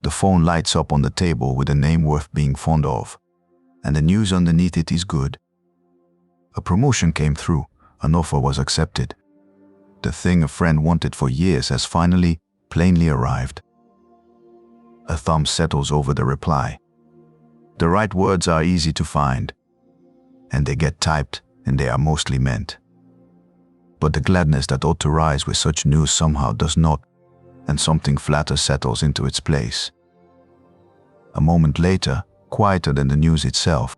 The phone lights up on the table with a name worth being fond of, and the news underneath it is good. A promotion came through, an offer was accepted. The thing a friend wanted for years has finally, plainly arrived. A thumb settles over the reply. The right words are easy to find, and they get typed, and they are mostly meant. But the gladness that ought to rise with such news somehow does not, and something flatter settles into its place. A moment later, quieter than the news itself,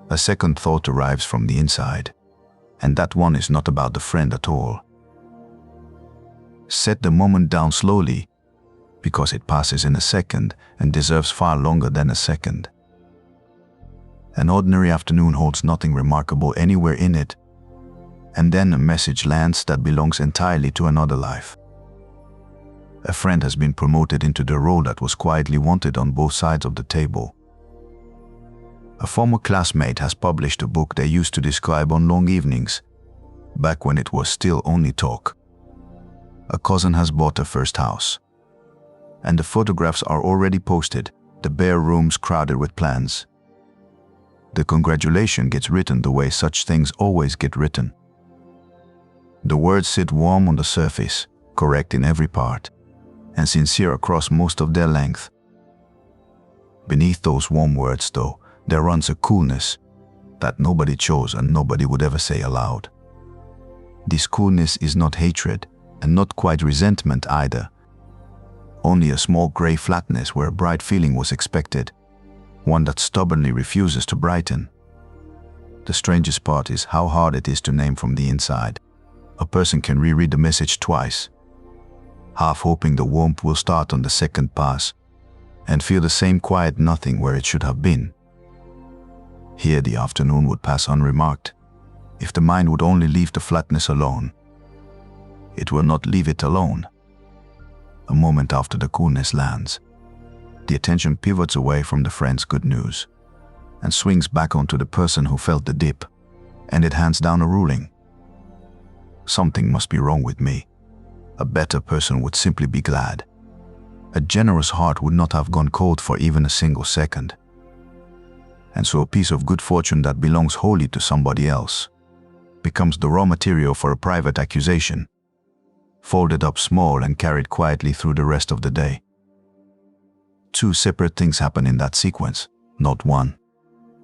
a second thought arrives from the inside, and that one is not about the friend at all. Set the moment down slowly, because it passes in a second and deserves far longer than a second. An ordinary afternoon holds nothing remarkable anywhere in it, and then a message lands that belongs entirely to another life. A friend has been promoted into the role that was quietly wanted on both sides of the table. A former classmate has published a book they used to describe on long evenings, back when it was still only talk. A cousin has bought a first house, and the photographs are already posted, the bare rooms crowded with plans. The congratulation gets written the way such things always get written. The words sit warm on the surface, correct in every part, and sincere across most of their length. Beneath those warm words, though, there runs a coolness that nobody chose and nobody would ever say aloud. This coolness is not hatred, and not quite resentment either. Only a small gray flatness where a bright feeling was expected, one that stubbornly refuses to brighten. The strangest part is how hard it is to name from the inside. A person can reread the message twice, half hoping the warmth will start on the second pass, and feel the same quiet nothing where it should have been. Here the afternoon would pass unremarked, if the mind would only leave the flatness alone. It will not leave it alone. A moment after the coolness lands, the attention pivots away from the friend's good news, and swings back onto the person who felt the dip, and it hands down a ruling. Something must be wrong with me. A better person would simply be glad. A generous heart would not have gone cold for even a single second. And so a piece of good fortune that belongs wholly to somebody else becomes the raw material for a private accusation, folded up small and carried quietly through the rest of the day. Two separate things happen in that sequence, not one,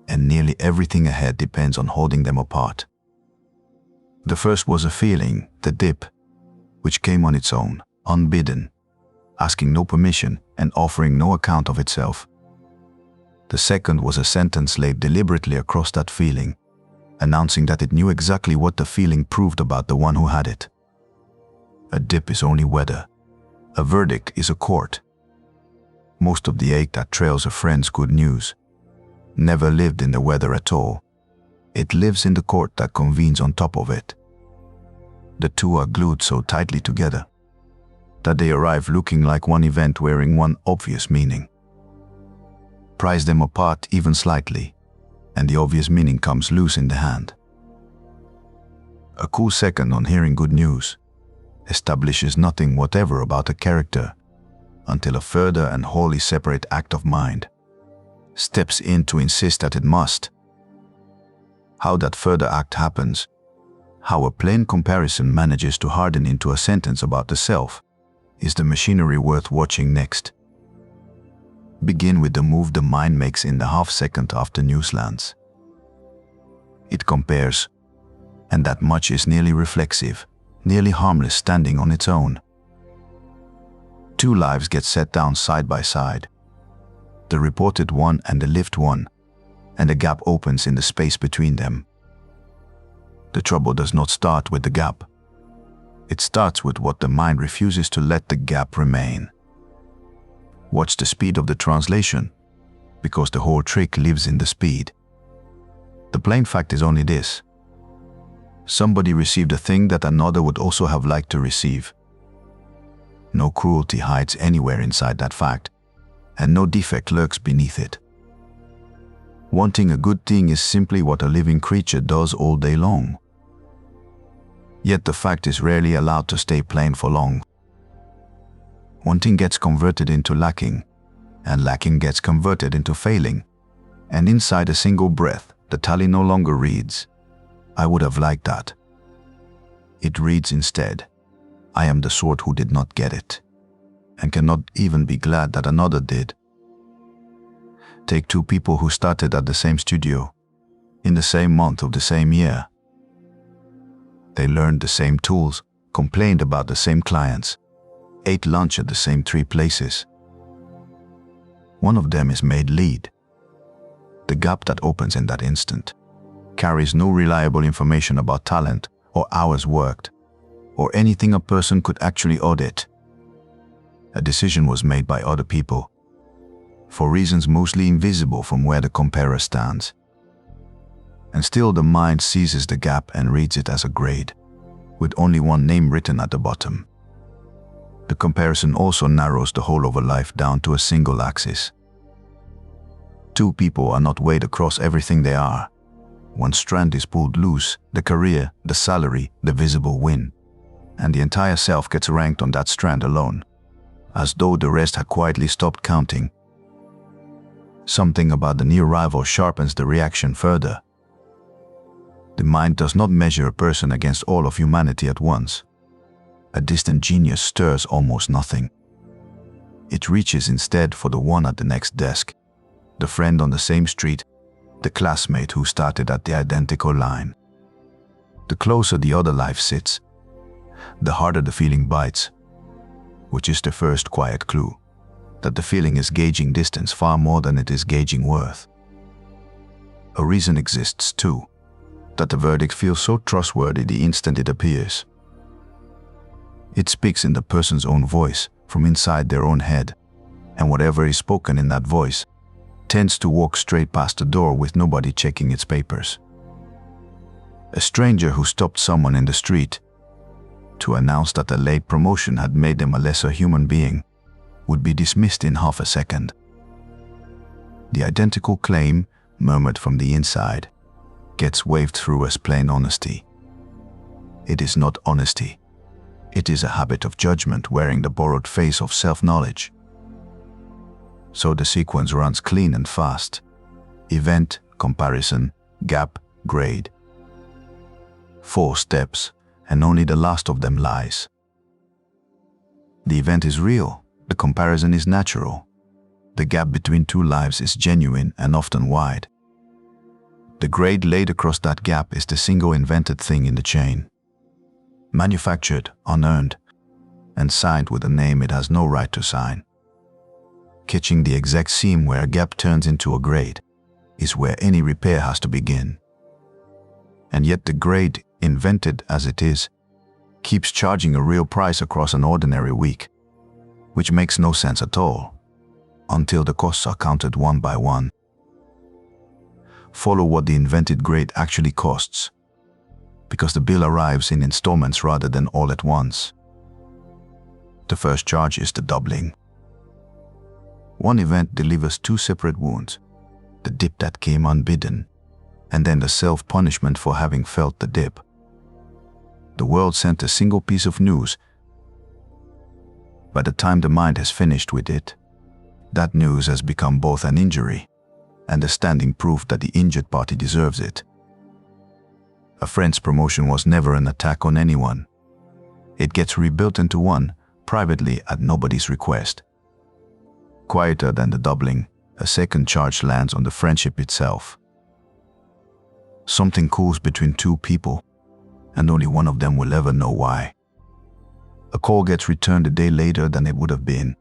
and nearly everything ahead depends on holding them apart. The first was a feeling, the dip, which came on its own, unbidden, asking no permission and offering no account of itself. The second was a sentence laid deliberately across that feeling, announcing that it knew exactly what the feeling proved about the one who had it. A dip is only weather. A verdict is a court. Most of the ache that trails a friend's good news never lived in the weather at all. It lives in the court that convenes on top of it. The two are glued so tightly together that they arrive looking like one event wearing one obvious meaning. Prise them apart even slightly, and the obvious meaning comes loose in the hand. A cool second on hearing good news establishes nothing whatever about a character until a further and wholly separate act of mind steps in to insist that it must. How that further act happens, how a plain comparison manages to harden into a sentence about the self, is the machinery worth watching next. Begin with the move the mind makes in the half-second after news lands. It compares, and that much is nearly reflexive, nearly harmless standing on its own. Two lives get set down side by side, the reported one and the lived one, and a gap opens in the space between them. The trouble does not start with the gap. It starts with what the mind refuses to let the gap remain. Watch the speed of the translation, because the whole trick lives in the speed. The plain fact is only this: somebody received a thing that another would also have liked to receive. No cruelty hides anywhere inside that fact, and no defect lurks beneath it. Wanting a good thing is simply what a living creature does all day long. Yet the fact is rarely allowed to stay plain for long. Wanting gets converted into lacking, and lacking gets converted into failing. And inside a single breath, the tally no longer reads, "I would have liked that." It reads instead, "I am the sort who did not get it, and cannot even be glad that another did." Take two people who started at the same studio, in the same month of the same year. They learned the same tools, complained about the same clients, ate lunch at the same 3 places. One of them is made lead. The gap that opens in that instant carries no reliable information about talent or hours worked, or anything a person could actually audit. A decision was made by other people, for reasons mostly invisible from where the comparer stands. And still the mind seizes the gap and reads it as a grade, with only one name written at the bottom. The comparison also narrows the whole of a life down to a single axis. Two people are not weighed across everything they are. One strand is pulled loose, the career, the salary, the visible win, and the entire self gets ranked on that strand alone, as though the rest had quietly stopped counting. Something about the near rival sharpens the reaction further. The mind does not measure a person against all of humanity at once. A distant genius stirs almost nothing. It reaches instead for the one at the next desk, the friend on the same street, the classmate who started at the identical line. The closer the other life sits, the harder the feeling bites, which is the first quiet clue that the feeling is gauging distance far more than it is gauging worth. A reason exists too, that the verdict feels so trustworthy the instant it appears. It speaks in the person's own voice from inside their own head, and whatever is spoken in that voice tends to walk straight past the door with nobody checking its papers. A stranger who stopped someone in the street to announce that a late promotion had made them a lesser human being would be dismissed in half a second. The identical claim, murmured from the inside, gets waved through as plain honesty. It is not honesty. It is a habit of judgment wearing the borrowed face of self-knowledge. So the sequence runs clean and fast. Event, comparison, gap, grade. 4 steps, and only the last of them lies. The event is real. The comparison is natural. The gap between two lives is genuine and often wide. The grade laid across that gap is the single invented thing in the chain. Manufactured, unearned, and signed with a name it has no right to sign. Catching the exact seam where a gap turns into a grade is where any repair has to begin. And yet the grade, invented as it is, keeps charging a real price across an ordinary week, which makes no sense at all, until the costs are counted one by one. Follow what the invented grade actually costs, because the bill arrives in installments rather than all at once. The first charge is the doubling. One event delivers 2 separate wounds, the dip that came unbidden, and then the self-punishment for having felt the dip. The world sent a single piece of news. By the time the mind has finished with it, that news has become both an injury and a standing proof that the injured party deserves it. A friend's promotion was never an attack on anyone. It gets rebuilt into one, privately at nobody's request. Quieter than the doubling, a second charge lands on the friendship itself. Something cools between two people, and only one of them will ever know why. A call gets returned a day later than it would have been.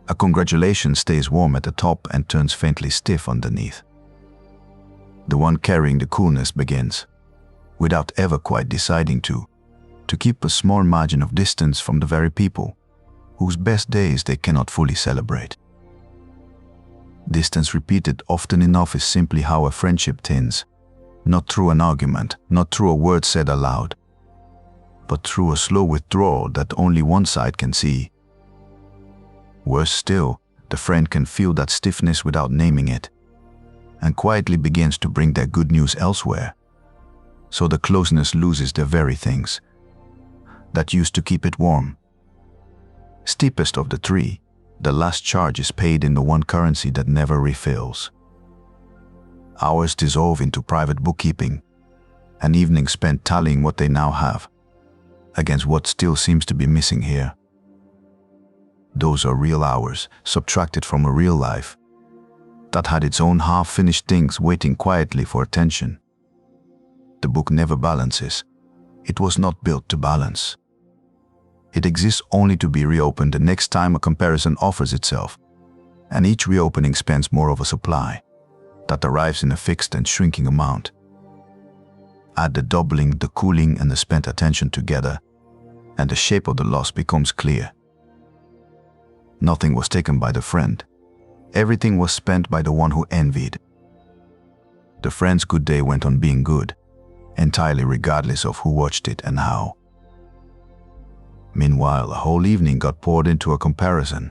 A congratulation stays warm at the top and turns faintly stiff underneath. The one carrying the coolness begins, without ever quite deciding to keep a small margin of distance from the very people whose best days they cannot fully celebrate. Distance repeated often enough is simply how a friendship thins, not through an argument, not through a word said aloud, but through a slow withdrawal that only one side can see. Worse still, the friend can feel that stiffness without naming it, and quietly begins to bring their good news elsewhere. So the closeness loses the very things that used to keep it warm. Steepest of the three, the last charge is paid in the one currency that never refills. Hours dissolve into private bookkeeping, an evening spent tallying what they now have against what still seems to be missing here. Those are real hours subtracted from a real life that had its own half-finished things waiting quietly for attention. The book never balances. It was not built to balance. It exists only to be reopened the next time a comparison offers itself, and each reopening spends more of a supply that arrives in a fixed and shrinking amount. Add the doubling, the cooling, and the spent attention together, and the shape of the loss becomes clear. Nothing was taken by the friend. Everything was spent by the one who envied. The friend's good day went on being good, entirely regardless of who watched it and how. Meanwhile, a whole evening got poured into a comparison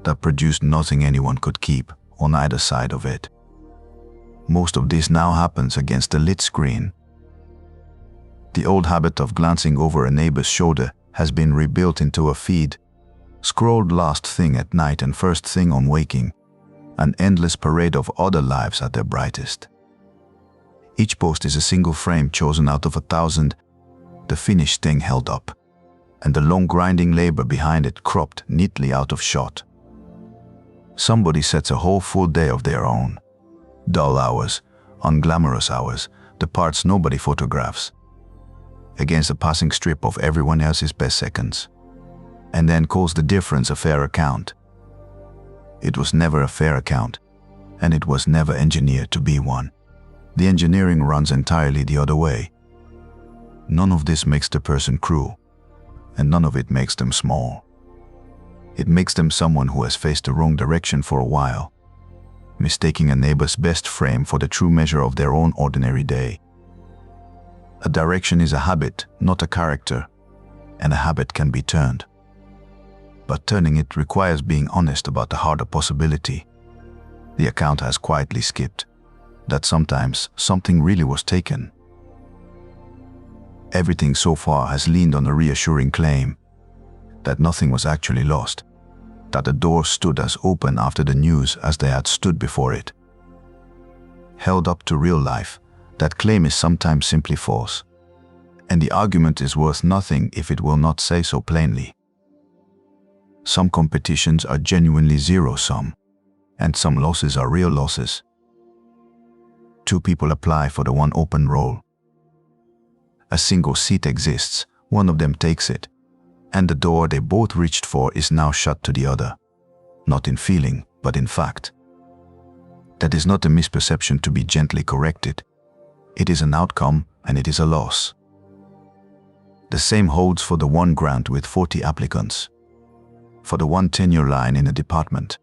that produced nothing anyone could keep on either side of it. Most of this now happens against a lit screen. The old habit of glancing over a neighbor's shoulder has been rebuilt into a feed, scrolled last thing at night and first thing on waking, an endless parade of other lives at their brightest. Each post is a single frame chosen out of 1,000, the finished thing held up, and the long grinding labor behind it cropped neatly out of shot. Somebody sets a whole full day of their own. Dull hours, unglamorous hours, the parts nobody photographs, against a passing strip of everyone else's best seconds, and then calls the difference a fair account. It was never a fair account, and it was never engineered to be one. The engineering runs entirely the other way. None of this makes the person cruel, and none of it makes them small. It makes them someone who has faced the wrong direction for a while, mistaking a neighbor's best frame for the true measure of their own ordinary day. A direction is a habit, not a character, and a habit can be turned. But turning it requires being honest about the harder possibility the account has quietly skipped, that sometimes something really was taken. Everything so far has leaned on a reassuring claim that nothing was actually lost, that the door stood as open after the news as they had stood before it. Held up to real life, that claim is sometimes simply false, and the argument is worth nothing if it will not say so plainly. Some competitions are genuinely zero-sum, and some losses are real losses. Two people apply for the one open role. A single seat exists, one of them takes it, and the door they both reached for is now shut to the other, not in feeling, but in fact. That is not a misperception to be gently corrected. It is an outcome, and it is a loss. The same holds for the one grant with 40 applicants, for the one tenure line in a department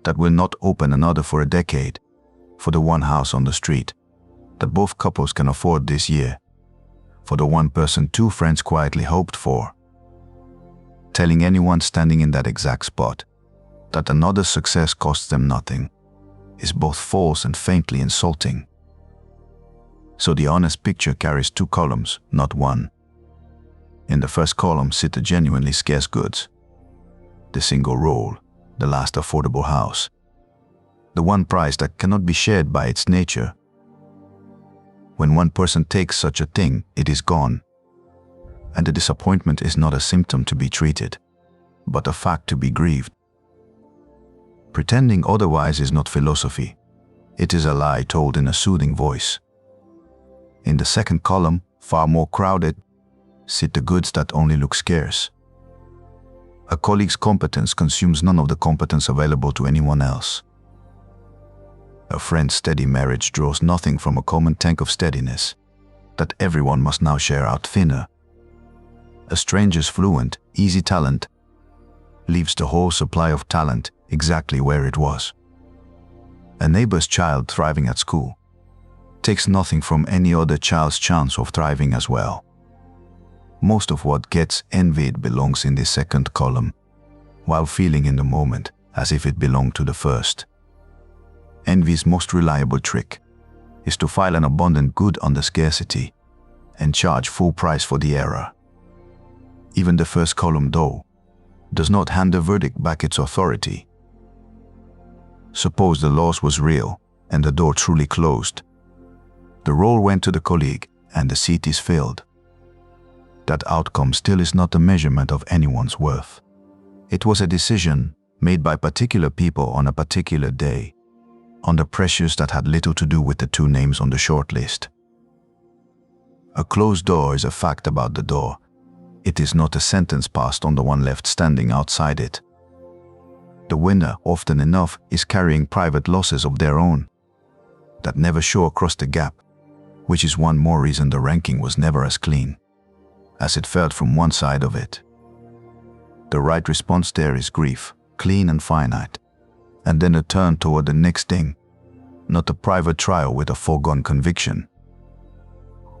that will not open another for a decade, for the one house on the street that both couples can afford this year, for the one person two friends quietly hoped for. Telling anyone standing in that exact spot that another's success costs them nothing is both false and faintly insulting. So the honest picture carries two columns, not one. In the first column sit the genuinely scarce goods, the single roll, the last affordable house, the one prize that cannot be shared by its nature. When one person takes such a thing, it is gone, and the disappointment is not a symptom to be treated, but a fact to be grieved. Pretending otherwise is not philosophy. It is a lie told in a soothing voice. In the second column, far more crowded, sit the goods that only look scarce. A colleague's competence consumes none of the competence available to anyone else. A friend's steady marriage draws nothing from a common tank of steadiness that everyone must now share out thinner. A stranger's fluent, easy talent leaves the whole supply of talent exactly where it was. A neighbor's child thriving at school takes nothing from any other child's chance of thriving as well. Most of what gets envied belongs in the second column, while feeling in the moment as if it belonged to the first. Envy's most reliable trick is to file an abundant good under scarcity and charge full price for the error. Even the first column, though, does not hand the verdict back its authority. Suppose the loss was real and the door truly closed. The role went to the colleague and the seat is filled. That outcome still is not a measurement of anyone's worth. It was a decision made by particular people on a particular day, under pressures that had little to do with the two names on the short list. A closed door is a fact about the door. It is not a sentence passed on the one left standing outside it. The winner, often enough, is carrying private losses of their own that never show across the gap, which is one more reason the ranking was never as clean as it felt from one side of it. The right response there is grief, clean and finite, and then a turn toward the next thing, not a private trial with a foregone conviction,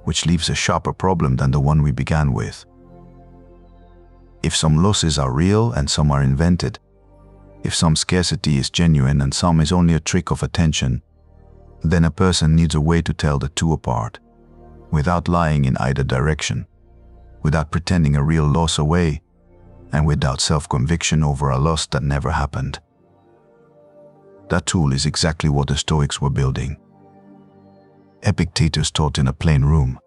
which leaves a sharper problem than the one we began with. If some losses are real and some are invented, if some scarcity is genuine and some is only a trick of attention, then a person needs a way to tell the two apart, without lying in either direction, without pretending a real loss away, and without self-conviction over a loss that never happened. That tool is exactly what the Stoics were building. Epictetus taught in a plain room,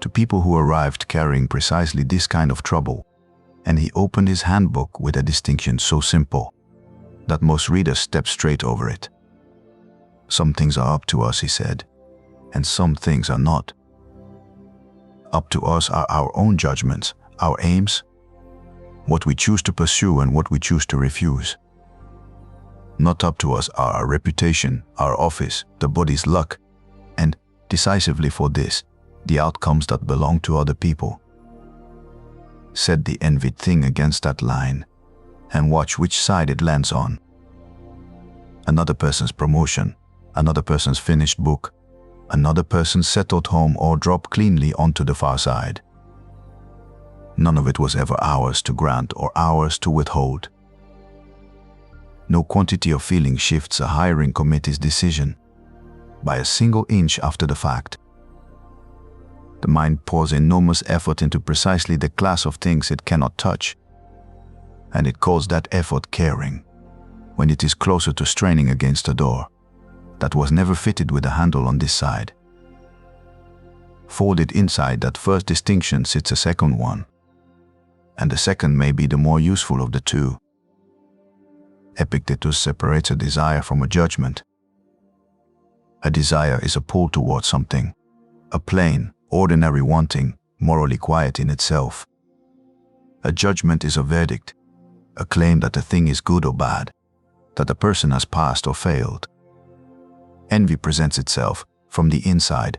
to people who arrived carrying precisely this kind of trouble, and he opened his handbook with a distinction so simple that most readers step straight over it. Some things are up to us, he said, and some things are not. Up to us are our own judgments, our aims, what we choose to pursue and what we choose to refuse. Not up to us are our reputation, our office, the body's luck, and, decisively for this, the outcomes that belong to other people. Set the envied thing against that line, and watch which side it lands on. Another person's promotion, another person's finished book, another person's settled home all drop cleanly onto the far side. None of it was ever ours to grant or ours to withhold. No quantity of feeling shifts a hiring committee's decision by a single inch after the fact. The mind pours enormous effort into precisely the class of things it cannot touch, and it calls that effort caring, when it is closer to straining against a door that was never fitted with a handle on this side. Folded inside that first distinction sits a second one, and the second may be the more useful of the two. Epictetus separates a desire from a judgment. A desire is a pull towards something, a plain, ordinary wanting, morally quiet in itself. A judgment is a verdict, a claim that a thing is good or bad, that a person has passed or failed. Envy presents itself, from the inside,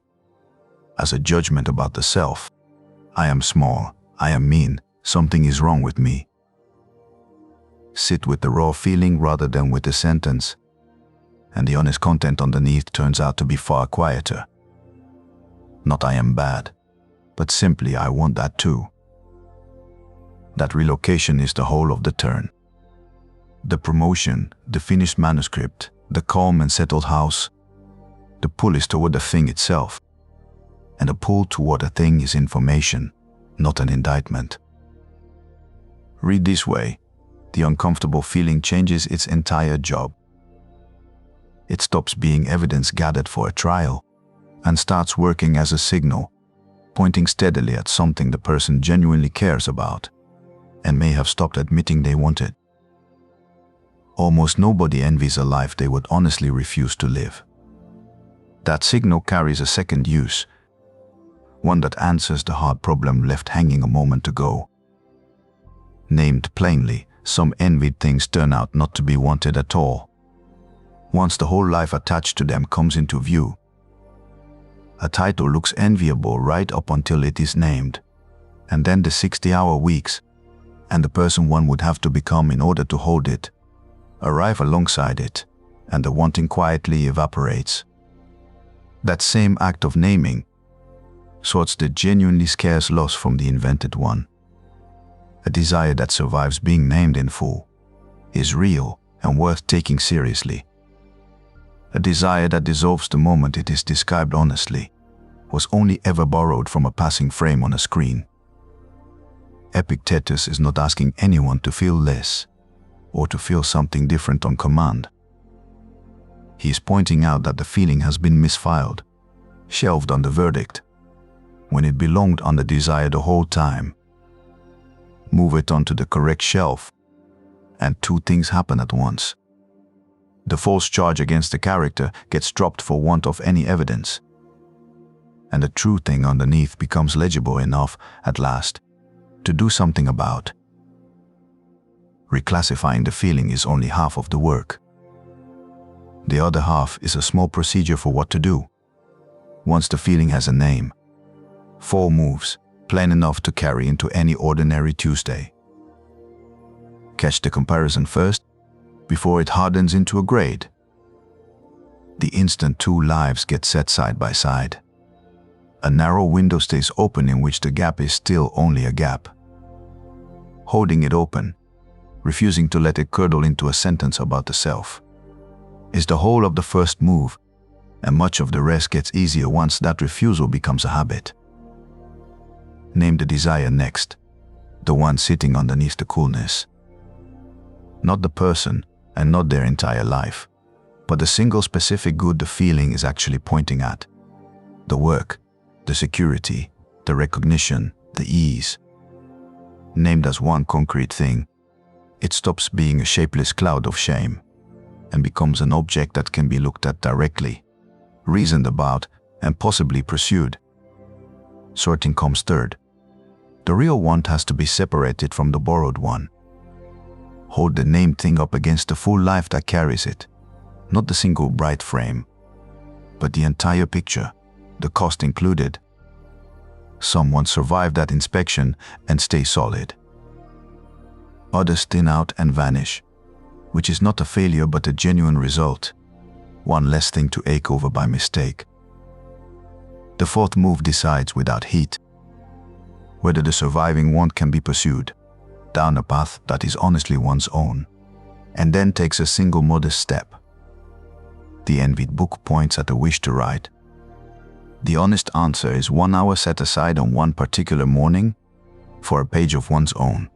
as a judgment about the self. I am small, I am mean, something is wrong with me. Sit with the raw feeling rather than with the sentence, and the honest content underneath turns out to be far quieter. Not I am bad, but simply I want that too. That relocation is the whole of the turn. The promotion, the finished manuscript, the calm and settled house. The pull is toward the thing itself, and the pull toward a thing is information, not an indictment. Read this way, the uncomfortable feeling changes its entire job. It stops being evidence gathered for a trial and starts working as a signal, pointing steadily at something the person genuinely cares about and may have stopped admitting they wanted. Almost nobody envies a life they would honestly refuse to live. That signal carries a second use, one that answers the hard problem left hanging a moment ago. Named plainly, some envied things turn out not to be wanted at all, once the whole life attached to them comes into view. A title looks enviable right up until it is named, and then the 60-hour weeks, and the person one would have to become in order to hold it, arrive alongside it, and the wanting quietly evaporates. That same act of naming sorts the genuinely scarce loss from the invented one. A desire that survives being named in full, is real and worth taking seriously. A desire that dissolves the moment it is described honestly, was only ever borrowed from a passing frame on a screen. Epictetus is not asking anyone to feel less or to feel something different on command. He is pointing out that the feeling has been misfiled, shelved on the verdict, when it belonged on the desire the whole time. Move it onto the correct shelf, and two things happen at once. The false charge against the character gets dropped for want of any evidence, and the true thing underneath becomes legible enough at last to do something about. Reclassifying the feeling is only half of the work. The other half is a small procedure for what to do. Once the feeling has a name, 4 moves, plain enough to carry into any ordinary Tuesday. Catch the comparison first, before it hardens into a grade. The instant 2 lives get set side by side, a narrow window stays open in which the gap is still only a gap. Holding it open, refusing to let it curdle into a sentence about the self, is the whole of the first move, and much of the rest gets easier once that refusal becomes a habit. Name the desire next, the one sitting underneath the coolness. Not the person and not their entire life, but the single specific good the feeling is actually pointing at. The work, the security, the recognition, the ease. Named as one concrete thing, it stops being a shapeless cloud of shame and becomes an object that can be looked at directly, reasoned about, and possibly pursued. Sorting comes third. The real want has to be separated from the borrowed one. Hold the named thing up against the full life that carries it, not the single bright frame, but the entire picture, the cost included. Some survive that inspection and stay solid. Others thin out and vanish, which is not a failure but a genuine result, one less thing to ache over by mistake. The 4th move decides without heat whether the surviving want can be pursued down a path that is honestly one's own, and then takes a single modest step. The envied book points at a wish to write. The honest answer is 1 hour set aside on one particular morning for a page of one's own.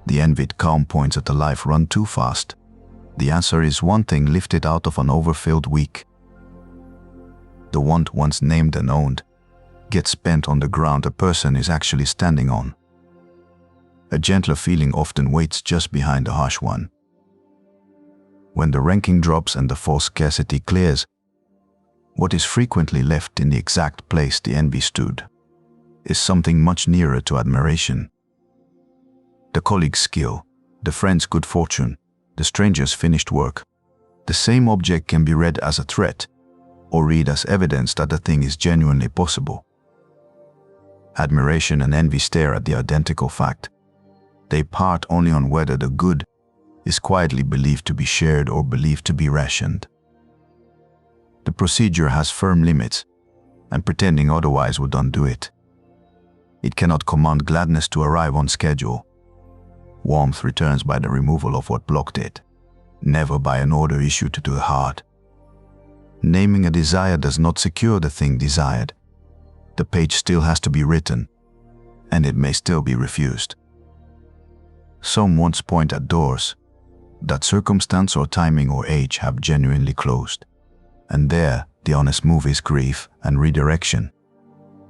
The envied calm points at a life run too fast. The answer is one thing lifted out of an overfilled week. The want once named and owned gets spent on the ground a person is actually standing on. A gentler feeling often waits just behind the harsh one. When the ranking drops and the false scarcity clears, what is frequently left in the exact place the envy stood is something much nearer to admiration. The colleague's skill, the friend's good fortune, the stranger's finished work. The same object can be read as a threat or read as evidence that the thing is genuinely possible. Admiration and envy stare at the identical fact. They part only on whether the good is quietly believed to be shared or believed to be rationed. The procedure has firm limits, and pretending otherwise would undo it. It cannot command gladness to arrive on schedule. Warmth returns by the removal of what blocked it, never by an order issued to the heart. Naming a desire does not secure the thing desired. The page still has to be written, and it may still be refused. Some wants point at doors that circumstance or timing or age have genuinely closed, and there the honest move is grief and redirection,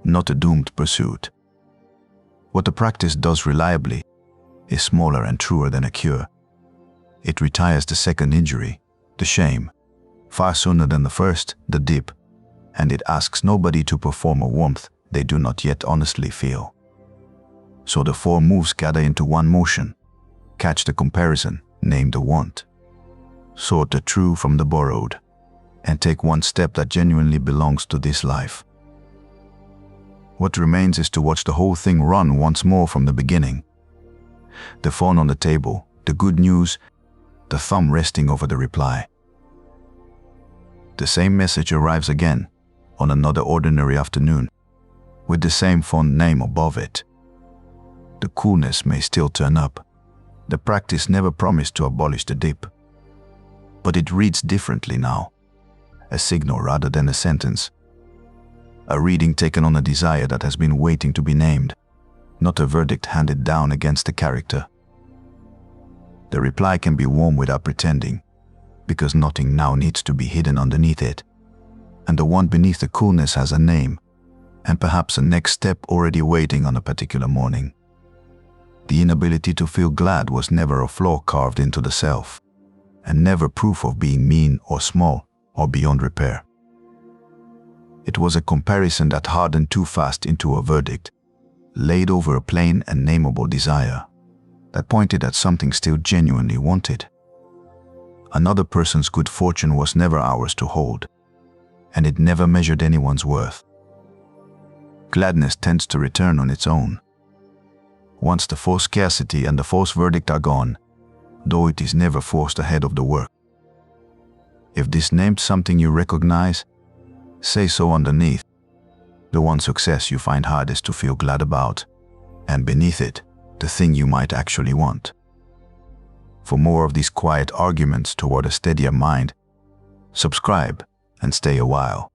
not a doomed pursuit. What the practice does reliably is smaller and truer than a cure. It retires the second injury, the shame, far sooner than the first, the dip, and it asks nobody to perform a warmth they do not yet honestly feel. So the 4 moves gather into one motion. Catch the comparison, name the want. Sort the true from the borrowed, and take one step that genuinely belongs to this life. What remains is to watch the whole thing run once more from the beginning. The phone on the table, the good news, the thumb resting over the reply. The same message arrives again, on another ordinary afternoon, with the same font name above it. The coolness may still turn up. The practice never promised to abolish the dip. But it reads differently now, a signal rather than a sentence. A reading taken on a desire that has been waiting to be named, not a verdict handed down against a character. The reply can be warm without pretending, because nothing now needs to be hidden underneath it, and the one beneath the coolness has a name, and perhaps a next step already waiting on a particular morning. The inability to feel glad was never a flaw carved into the self, and never proof of being mean or small or beyond repair. It was a comparison that hardened too fast into a verdict, laid over a plain and nameable desire, that pointed at something still genuinely wanted. Another person's good fortune was never ours to hold, and it never measured anyone's worth. Gladness tends to return on its own. Once the false scarcity and the false verdict are gone, though it is never forced ahead of the work. If this named something you recognize, say so underneath, the one success you find hardest to feel glad about, and beneath it, the thing you might actually want. For more of these quiet arguments toward a steadier mind, subscribe and stay a while.